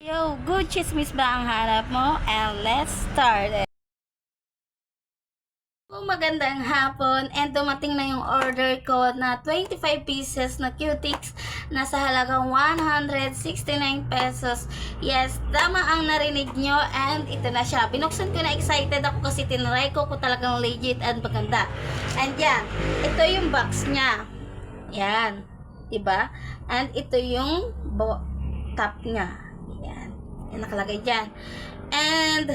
Yo, good chismis ba ang hanap mo? And let's start it. Magandang hapon and dumating na yung order ko na 25 pieces na cutics na sa halagang 169 pesos. Yes, tama ang narinig nyo and ito na siya. Binuksan ko na, excited ako kasi tinry ko talagang legit and maganda. And yan, ito yung box niya. Yan, diba? And ito yung top niya. Yan, yan nakalagay dyan. And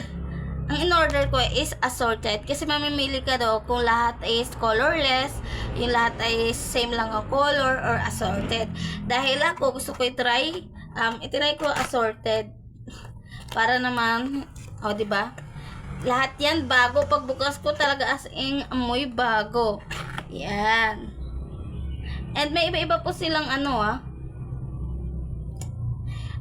ang in-order ko is assorted kasi mamimili ka daw kung lahat is colorless, yung lahat ay same lang ang color or assorted. Dahil ako gusto ko i-try ko assorted para naman, di ba? Lahat yan bago, pagbukas ko talaga as in amoy bago. Yan. And may iba-iba po silang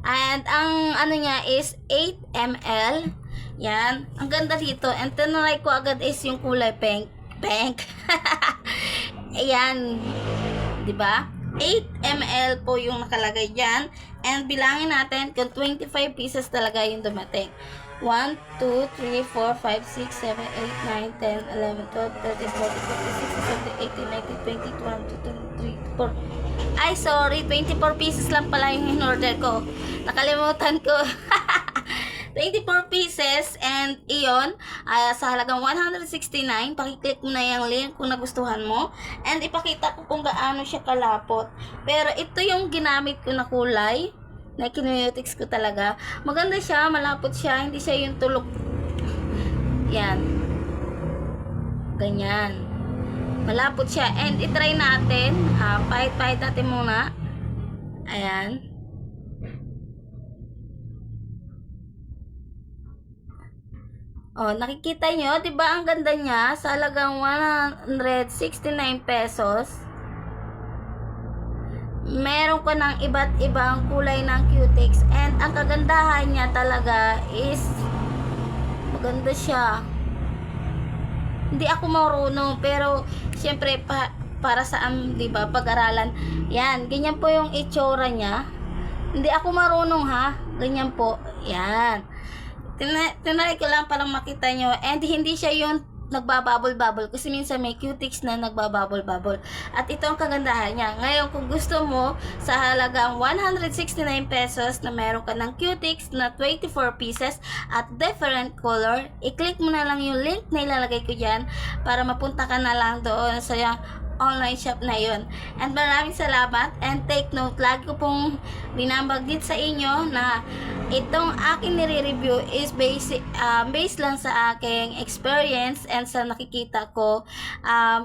And ang niya is 8 ml. Yan. Ang ganda dito. And tinry ko agad is yung kulay pink. Ayan. 'Di ba? 8 ml po yung nakalagay diyan. And bilangin natin kung 25 pieces talaga yung dumating. 1, 2, 3, 4, 5, 6, 7, 8, 9, 10, 11, 12, 13, 14, 15, 16, 17, 18, 19, 20, 21, 22, 23, 24. Ay, sorry. 24 pieces lang pala yung in-order ko. Nakalimutan ko. 24 pieces and iyon sa halagang 169. Pakiclick mo na yung link kung nagustuhan mo. And ipakita ko kung gaano siya kalapot. Pero ito yung ginamit ko na kulay na kinuyutics ko talaga. Maganda siya, malapot siya, hindi siya yung tulog. Yan. Ganyan. Malapot siya. And itry natin. Pahit-pahit natin muna. Ayan. Nakikita nyo, 'di ba ang ganda niya sa halagang 169 pesos. Meron ko ng iba't ibang kulay ng cutics and ang kagandahan niya talaga is maganda siya. Hindi ako marunong pero syempre para sa 'di ba pag-aralan. Yan, ganyan po yung itsura niya. Hindi ako marunong ganyan po. Yan. Tinry ko lang para makita nyo. And hindi siya yung nagbababol-babol. Kasi minsan may cutics na nagbababol-babol. At ito ang kagandahan niya. Ngayon, kung gusto mo, sa halagang 169 pesos na meron ka ng cutics na 24 pieces at different color, i-click mo na lang yung link na ilalagay ko dyan para mapunta ka na lang doon sa online shop na yun. And maraming salamat and take note, lagi ko pong binabanggit sa inyo na itong aking nire-review is based lang sa aking experience and sa nakikita ko.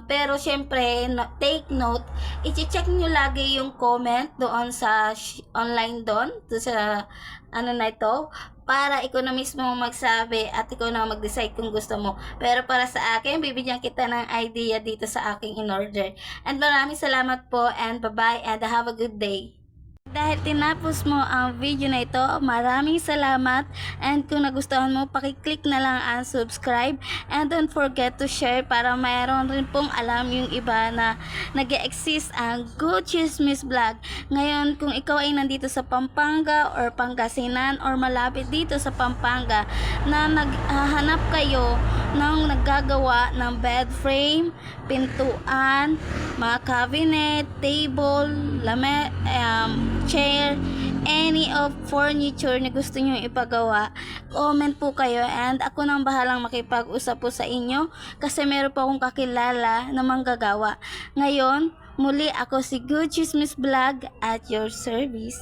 Pero syempre, take note, i-check nyo lagi yung comment doon sa online doon sa na ito, para ikaw na mismo magsabi at ikaw na mag-decide kung gusto mo. Pero para sa akin, bibigyan kita ng idea dito sa aking in-order. And maraming salamat po and bye-bye and have a good day. Dahil tinapos mo ang video na ito, maraming salamat. And kung nagustuhan mo, pakiclick na lang ang subscribe. And don't forget to share para mayroon rin pong alam yung iba na nag-e-exist ang Good Chismis Vlog. Ngayon, kung ikaw ay nandito sa Pampanga or Pangasinan or malapit dito sa Pampanga na naghahanap kayo ng naggagawa ng bed frame, pintuan, mga cabinet, table, chair, any of furniture na gusto nyo ipagawa, comment po kayo and ako nang bahalang makipag-usap po sa inyo kasi meron pa akong kakilala na manggagawa. Ngayon, muli ako si Good Chismis Vlog at your service.